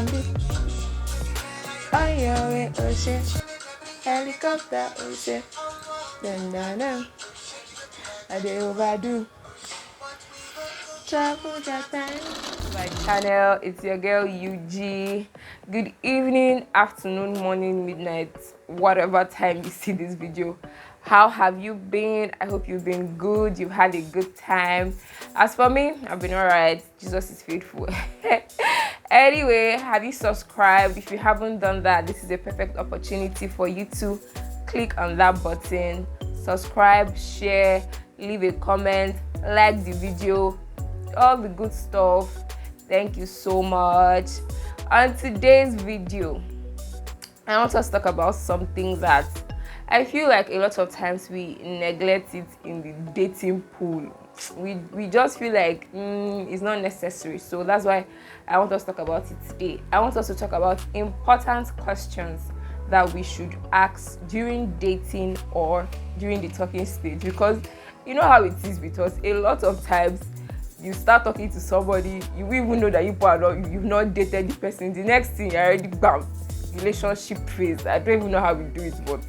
be on your way, ocean. Helicopter, ocean. Na. I dey overdo. Travel that time. My channel, it's your girl UG. Good evening, afternoon, morning, midnight, whatever time you see this video. How have you been? I hope you've been good. You've had a good time. As for me, I've been alright. Jesus is faithful. Anyway, have you subscribed? If you haven't done that, this is a perfect opportunity for you to click on that button, subscribe, share, leave a comment, like the video, all the good stuff. Thank you so much. On today's video, I want us to talk about something that I feel like a lot of times we neglect it in the dating pool. We just feel like it's not necessary. So that's why I want us to talk about it today. I want us to talk about important questions that we should ask during dating or during the talking stage, because you know how it is with us. A lot of times you start talking to somebody, you will even know that you've not dated the person. The next thing you're already bound relationship phase. I don't even know how we do it, but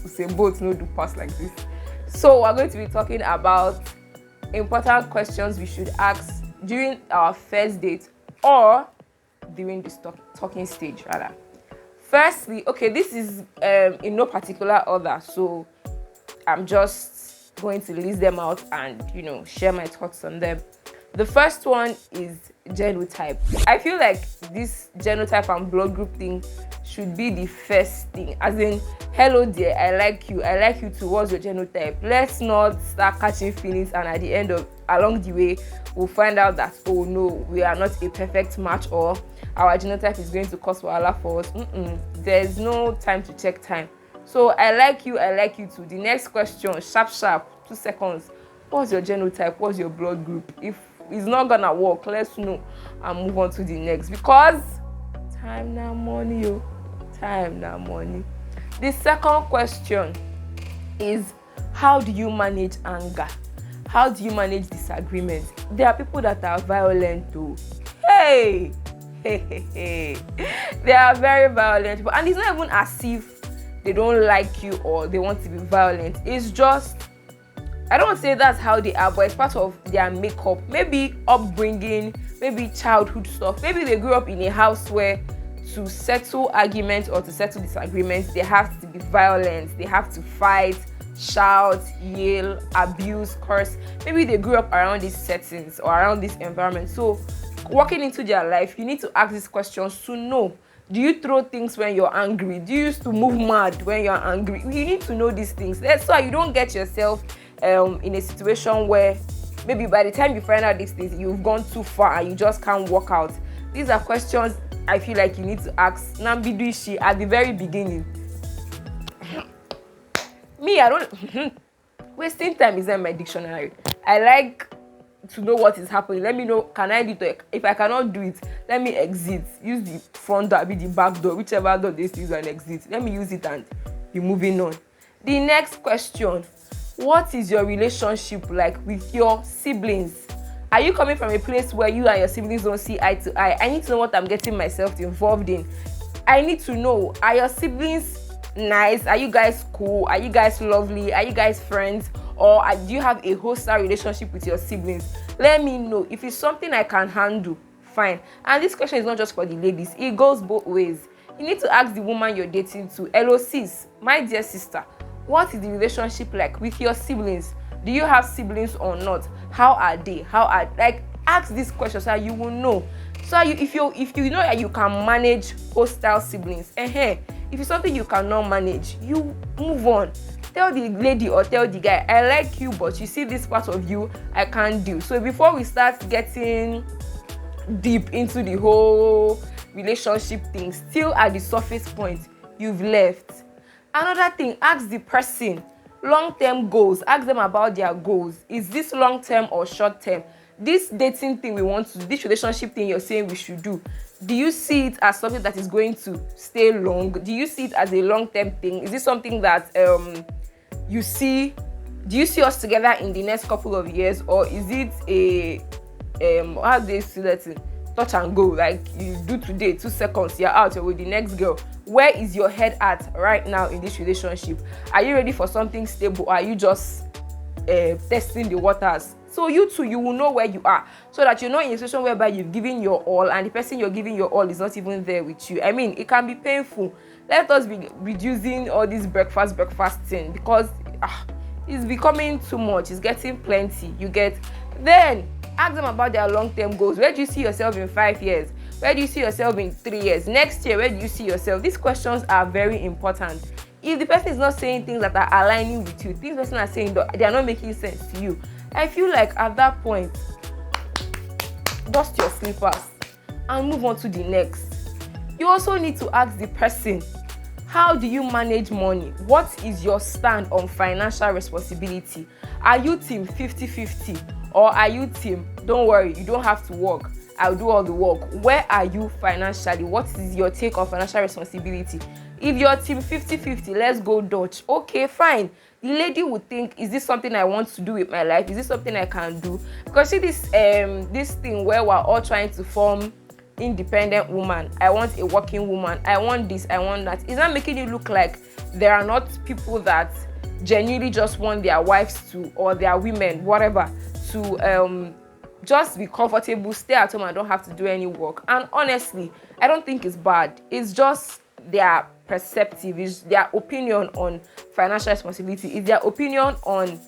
we say both no do pass like this. So we're going to be talking about important questions we should ask during our first date or during the talking stage rather. Firstly, okay, this is in no particular order, so I'm just going to list them out and share my thoughts on them. The first one is genotype. I feel like this genotype and blood group thing should be the first thing, as in, hello dear, I like you too, what's your genotype? Let's not start catching feelings and at the end of along the way we'll find out that, oh no, we are not a perfect match, or our genotype is going to cause wahala for us. There's no time to check time. So I like you too. The next question, sharp, 2 seconds. What's your genotype? What's your blood group? If it's not gonna work, let's know and move on to the next, because time now money, yo. Time now money. The second question is, how do you manage anger? How do you manage disagreements? There are people that are violent too. Hey. They are very violent, and it's not even as if they don't like you or they want to be violent. It's just, I don't say that's how they are, but it's part of their makeup. Maybe upbringing, maybe childhood stuff. Maybe they grew up in a house where to settle arguments or to settle disagreements, they have to be violent. They have to fight, shout, yell, abuse, curse. Maybe they grew up around these settings or around this environment. So walking into their life, you need to ask these questions to know. Do you throw things when you're angry? Do you used to move mad when you're angry? You need to know these things. That's why you don't get yourself in a situation where maybe by the time you find out these things, you've gone too far and you just can't walk out. These are questions I feel like you need to ask Nambiduishi at the very beginning. Me, I don't wasting time isn't my dictionary. I like to know what is happening. Let me know, can I do it? If I cannot do it, let me exit. Use the front door, be the back door, whichever door they use and exit. Let me use it and be moving on. The next question, what is your relationship like with your siblings? Are you coming from a place where you and your siblings don't see eye to eye? I need to know what I'm getting myself involved in. I need to know, are your siblings nice? Are you guys cool? Are you guys lovely? Are you guys friends? Or do you have a hostile relationship with your siblings? Let me know. If it's something I can handle, fine. And this question is not just for the ladies. It goes both ways. You need to ask the woman you're dating to, hello sis, my dear sister, what is the relationship like with your siblings? Do you have siblings or not? How are they? Ask these questions so you will know. So if you know that you can manage hostile siblings, if it's something you cannot manage, you move on. Tell the lady or tell the guy, I like you, but you see this part of you I can't do. So before we start getting deep into the whole relationship thing, still at the surface point, you've left. Another thing, ask the person long-term goals. Ask them about their goals. Is this long-term or short-term? This dating thing we want to do, this relationship thing you're saying we should do, do you see it as something that is going to stay long? Do you see it as a long-term thing? Is this something that you see? Do you see us together in the next couple of years, or is it a how do they see that thing? touch and go, like you do today, 2 seconds, you're out, you're with the next girl. Where is your head at right now in this relationship? Are you ready for something stable, or are you just testing the waters? So you too, you will know where you are, so that you're not in a situation whereby you've given your all and the person you're giving your all is not even there with you. I mean, it can be painful. Let us be reducing all this breakfast thing, because it's becoming too much. It's getting plenty. You get. Then ask them about their long-term goals. Where do you see yourself in 5 years? Where do you see yourself in 3 years? Next year, where do you see yourself? These questions are very important. If the person is not saying things that are aligning with you, things person are saying they are not making sense to you, I feel like at that point, dust your slippers and move on to the next. You also need to ask the person, how do you manage money? What is your stand on financial responsibility? Are you team 50-50, or are you team, don't worry, you don't have to work, I'll do all the work? Where are you financially? What is your take on financial responsibility? If you're team 50-50, let's go Dutch. Okay, fine. The lady would think, is this something I want to do with my life? Is this something I can do? Because see this thing where we're all trying to form independent woman. I want a working woman. I want this, I want that. It's not making it look like there are not people that genuinely just want their wives to, or their women, whatever, to just be comfortable, stay at home and don't have to do any work. And honestly, I don't think it's bad. It's just their perspective, is their opinion on financial responsibility, is their opinion on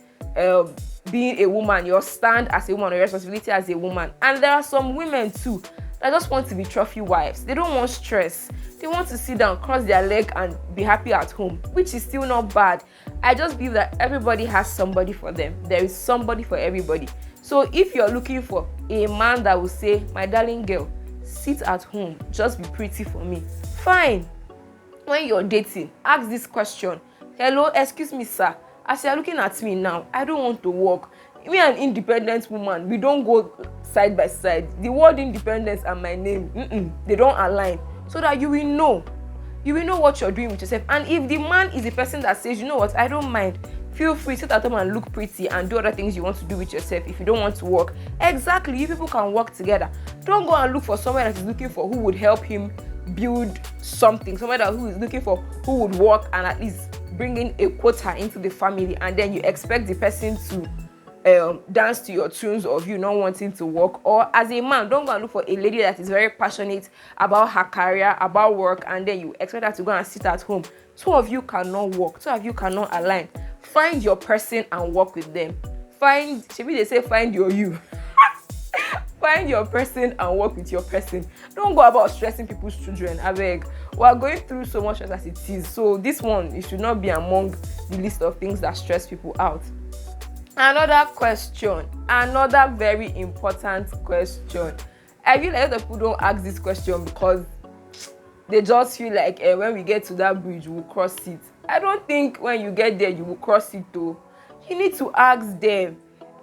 being a woman, your stand as a woman, or your responsibility as a woman. And there are some women too that just want to be trophy wives. They don't want stress. They want to sit down, cross their leg and be happy at home, which is still not bad. I just believe that everybody has somebody for them. There is somebody for everybody. So if you're looking for a man that will say, my darling girl, sit at home, just be pretty for me, fine. When you're dating, ask this question. Hello, excuse me, sir. As you're looking at me now, I don't want to work. Me, an independent woman, we don't go side by side. The word independence and my name, they don't align. So that you will know what you're doing with yourself. And if the man is a person that says, you know what, I don't mind, feel free, sit at home and look pretty and do other things you want to do with yourself if you don't want to work. Exactly, you people can work together. Don't go and look for someone that is looking for who would help him build something, someone that who is looking for who would work and at least bring in a quota into the family, and then you expect the person to dance to your tunes of you not wanting to work. Or as a man, don't go and look for a lady that is very passionate about her career, about work, and then you expect her to go and sit at home. Two of you cannot work, two of you cannot align. Find your person and work with them. Maybe they say find your you. Find your person and work with your person. Don't go about stressing people's children. I beg. We are going through so much as it is. So this one, it should not be among the list of things that stress people out. Another question, another very important question. I feel like a lot of people don't ask this question because they just feel like when we get to that bridge, we'll cross it. I don't think when you get there, you will cross it though. You need to ask them,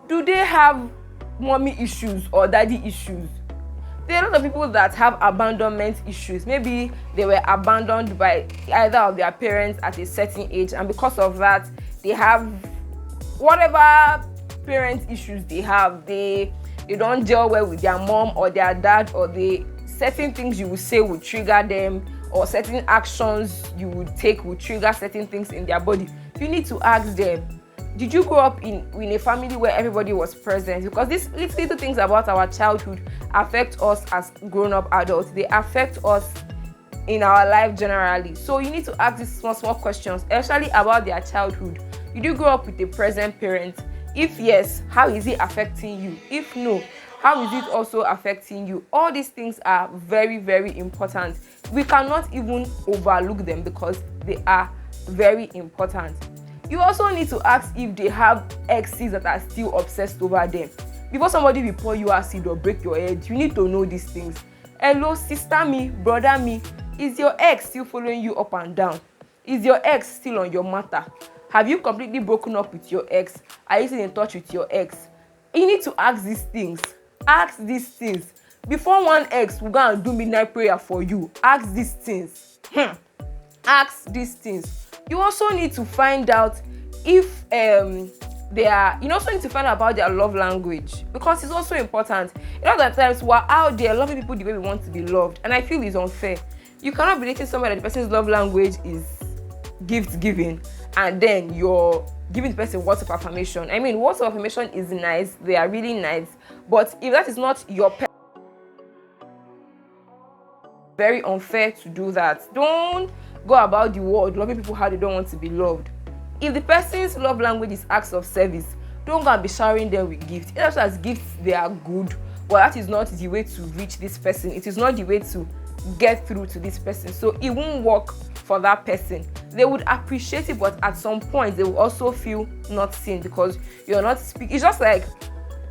do they have mommy issues or daddy issues? There are a lot of people that have abandonment issues. Maybe they were abandoned by either of their parents at a certain age, and because of that, they have whatever parent issues they have. They don't gel well with their mom or their dad, or certain things you will say will trigger them, or certain actions you would take will trigger certain things in their body. You need to ask them, did you grow up in a family where everybody was present? Because these little things about our childhood affect us as grown-up adults. They affect us in our life generally. So you need to ask these small questions, especially about their childhood. Did you grow up with a present parent? If yes, how is it affecting you? If no, how is it also affecting you? All these things are very, very important. We cannot even overlook them because they are very important. You also need to ask if they have exes that are still obsessed over them. Before somebody will pour you acid or break your head, you need to know these things. Hello, sister me, brother me, is your ex still following you up and down? Is your ex still on your matter? Have you completely broken up with your ex? Are you still in touch with your ex? You need to ask these things. Ask these things. Before one ex will go and do midnight prayer for you, ask these things. Ask these things. You also need to find out if you also need to find out about their love language, because it's also important. A lot of times we're out there loving people the way we want to be loved, and I feel it's unfair. You cannot be dating somebody that the person's love language is gift giving, and then you're giving the person words of affirmation. I mean, words of affirmation is nice, they are really nice, but if that is not your very unfair to do that. Don't go about the world loving people how they don't want to be loved. If the person's love language is acts of service, don't go and be showering them with gifts. Just as gifts, they are good, but that is not the way to reach this person. It is not the way to get through to this person. So it won't work for that person. They would appreciate it, but at some point they will also feel not seen, because you're not speaking. It's just like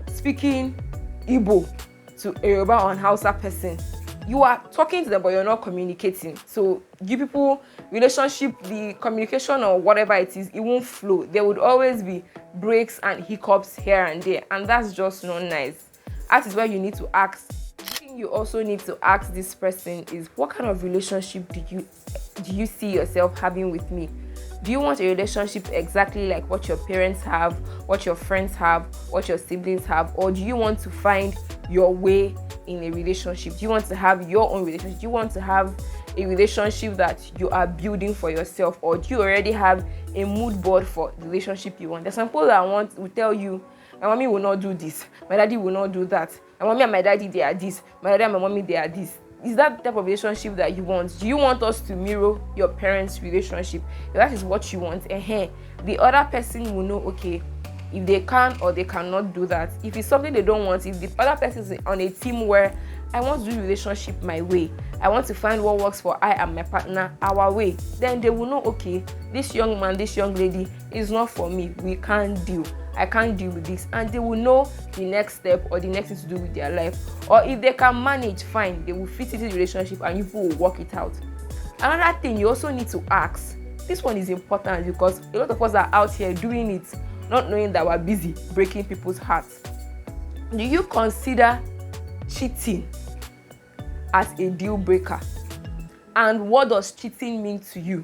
speaking Igbo to a Yoruba or an Hausa person. You are talking to them, but you're not communicating. So you people, relationship, the communication or whatever it is, it won't flow. There would always be breaks and hiccups here and there, and that's just not nice. That is why you need to ask. The thing you also need to ask this person is, what kind of relationship do you see yourself having with me? Do you want a relationship exactly like what your parents have, what your friends have, what your siblings have, or do you want to find your way in a relationship? Do you want to have your own relationship? Do you want to have a relationship that you are building for yourself, or do you already have a mood board for the relationship you want? There's some people that will tell you, my mommy will not do this, my daddy will not do that, my mommy and my daddy, they are this, my daddy and my mommy, they are this. Is that the type of relationship that you want? Do you want us to mirror your parents' relationship? If that is what you want, the other person will know, okay, if they can or they cannot do that. If it's something they don't want, if the other person is on a team where I want to do relationship my way, I want to find what works for I and my partner our way, then they will know, okay, this young man, this young lady is not for me. We can't deal. I can't deal with this. And they will know the next step or the next thing to do with their life. Or if they can manage, fine, they will fit into the relationship and you will work it out. Another thing you also need to ask, this one is important because a lot of us are out here doing it, not knowing that we're busy breaking people's hearts. Do you consider cheating as a deal breaker? And what does cheating mean to you?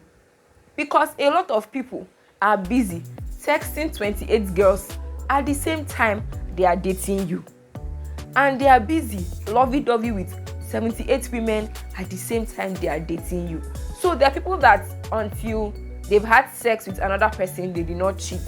Because a lot of people are busy texting 28 girls at the same time they are dating you. And they are busy lovey-dovey with 78 women at the same time they are dating you. So there are people that until they've had sex with another person, they did not cheat.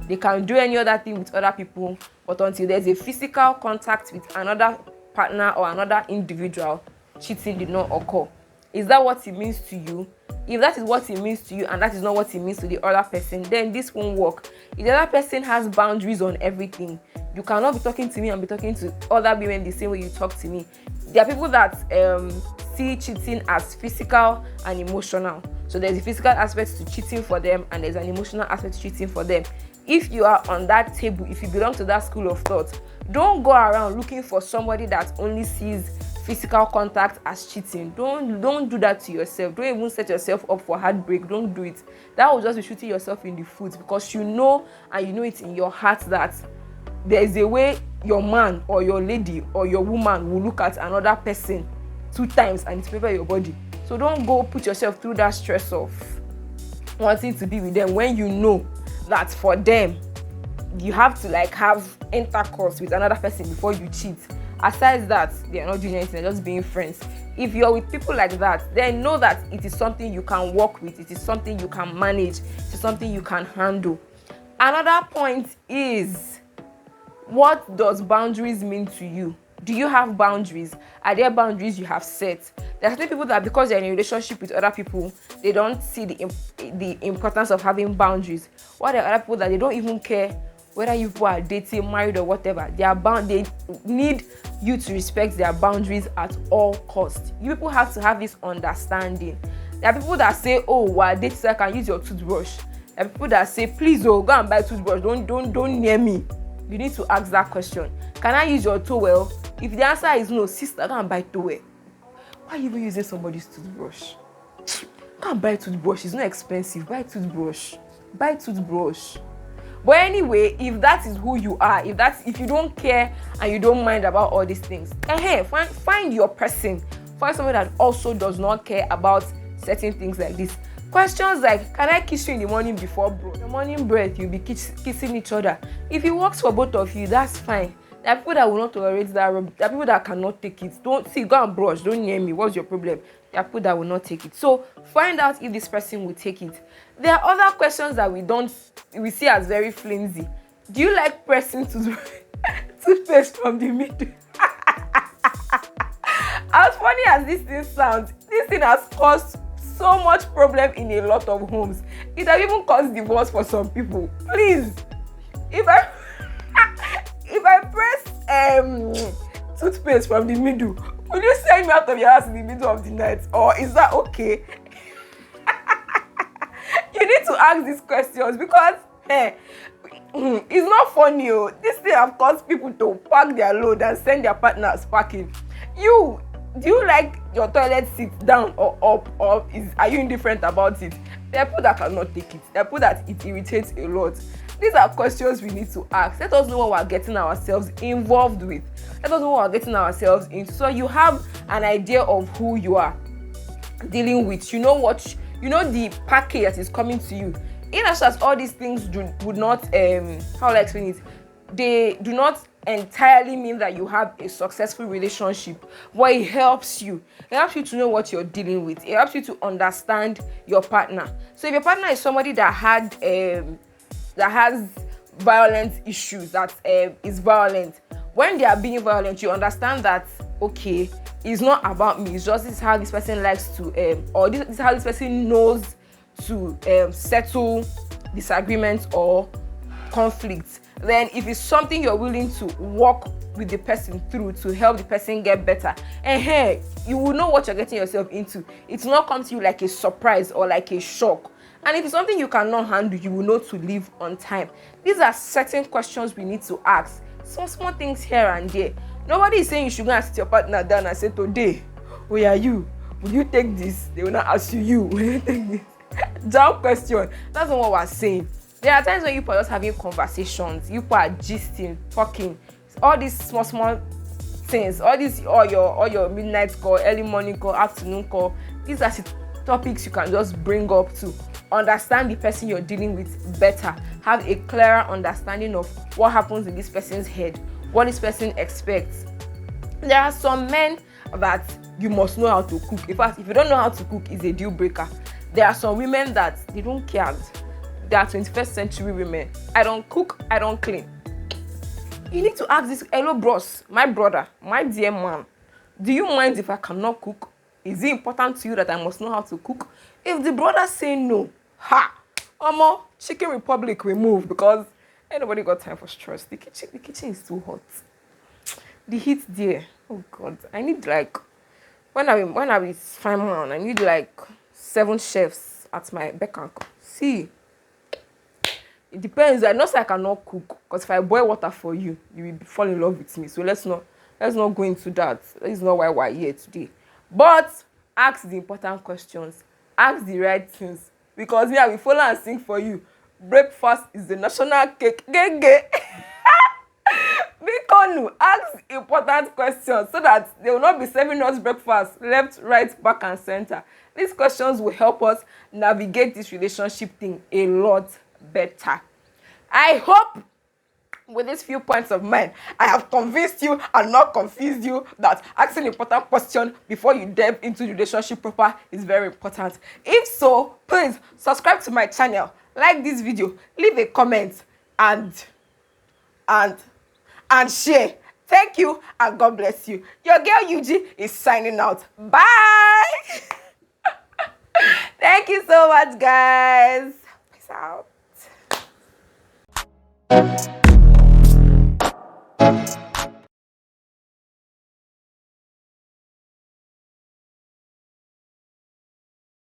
They can do any other thing with other people, but until there's a physical contact with another partner or another individual, cheating did not occur. Is that what it means to you? If that is what it means to you and that is not what it means to the other person, then this won't work. If the other person has boundaries on everything, you cannot be talking to me and be talking to other women the same way you talk to me. There are people that see cheating as physical and emotional. So there's a physical aspect to cheating for them and there's an emotional aspect to cheating for them. If you are on that table, if you belong to that school of thought, don't go around looking for somebody that only sees physical contact as cheating. Don't do that to yourself. Don't even set yourself up for heartbreak. Don't do it. That will just be shooting yourself in the foot, because you know, and you know it in your heart, that there is a way your man or your lady or your woman will look at another person 2 times and it's prepare your body. So don't go put yourself through that stress of wanting to be with them when you know that for them you have to have intercourse with another person before you cheat. Aside that, they are not doing anything, they're just being friends. If you're with people like that, then know that it is something you can work with, it is something you can manage, it is something you can handle. Another point is, what does boundaries mean to you? Do you have boundaries? Are there boundaries you have set? There are certain people that because they're in a relationship with other people, they don't see the importance of having boundaries. While there are other people that they don't even care whether you are dating, married, or whatever. They need you to respect their boundaries at all costs. You people have to have this understanding. There are people that say, oh, while dating, so I can use your toothbrush. There are people that say, please, go and buy toothbrush. Don't near me. You need to ask that question. Can I use your towel? If the answer is no, sister, go and buy towel. Why are you even using somebody's toothbrush? Go and buy toothbrush. It's not expensive. Buy toothbrush. But anyway, if that is who you are, if you don't care and you don't mind about all these things, find your person. Find someone that also does not care about certain things like this. Questions like, can I kiss you in the morning before bro? The morning breath, you'll be kissing each other. If it works for both of you, that's fine. There are people that will not tolerate that rubbish. There are people that cannot take it. Don't see, go and brush. Don't near me. What's your problem? There are people that will not take it. So find out if this person will take it. There are other questions that we see as very flimsy. Do you like pressing toothpaste from the middle? As funny as this thing sounds, this thing has caused so much problem in a lot of homes. It has even caused divorce for some people. Please, if I press toothpaste from the middle, will you send me out of your house in the middle of the night, or is that okay? You need to ask these questions because it's not funny. This thing have caused people to pack their load and send their partners packing. Do you like your toilet seat down or up, or are you indifferent about it? There are people that cannot take it. There are people that it irritates a lot. These are questions we need to ask. Let us know what we're getting ourselves involved with. Let us know what we're getting ourselves into, so you have an idea of who you are dealing with. You know the package that is coming to you. In as much as all these things would not how will I explain it? They do not entirely mean that you have a successful relationship, but it helps you to know what you're dealing with. It helps you to understand your partner. So if your partner is somebody that has violent issues, that is violent, when they are being violent, you understand that, okay, it's not about me, it's just this is how this person likes to or this is how this person knows to settle disagreements or conflicts. Then if it's something you're willing to work with the person through to help the person get better, and hey, you will know what you're getting yourself into. It will not come to you like a surprise or like a shock. And if it's something you cannot handle, you will know to leave on time. These are certain questions we need to ask. Some small things here and there. Nobody is saying you should go and sit your partner down and say, today, where are you? Will you take this? They will not ask you, will you take this? Dumb question. That's not what we're saying. There are times when you are just having conversations, you are gisting, talking, all these small things, all your midnight call, early morning call, afternoon call. These are topics you can just bring up to understand the person you're dealing with better, have a clearer understanding of what happens in this person's head, what this person expects. There are some men that you must know how to cook. In fact, if you don't know how to cook, it's a deal breaker. There are some women that they don't care. They are 21st century women. I don't cook, I don't clean. You need to ask this, hello bros, my brother, my dear man, do you mind if I cannot cook? Is it important to you that I must know how to cook? If the brother say no, Chicken Republic will move, because ain't nobody got time for stress. The kitchen is too hot. The heat there, oh God, I need like, when I be fine man, I need like 7 chefs at my beck and call. See, it depends. I know I cannot cook, because if I boil water for you, you will fall in love with me. So let's not go into that. That is not why we're here today. But ask the important questions. Ask the right things. Because I will follow and sing for you. Breakfast is the national cake. Because ask important questions so that they will not be serving us breakfast left, right, back, and center. These questions will help us navigate this relationship thing a lot better. I hope with these few points of mine, I have convinced you and not confused you that asking important questions before you delve into the relationship proper is very important. If so, please subscribe to my channel, like this video, leave a comment, and share. Thank you and God bless you. Your girl UG is signing out. Bye. Thank you so much, guys. Peace out.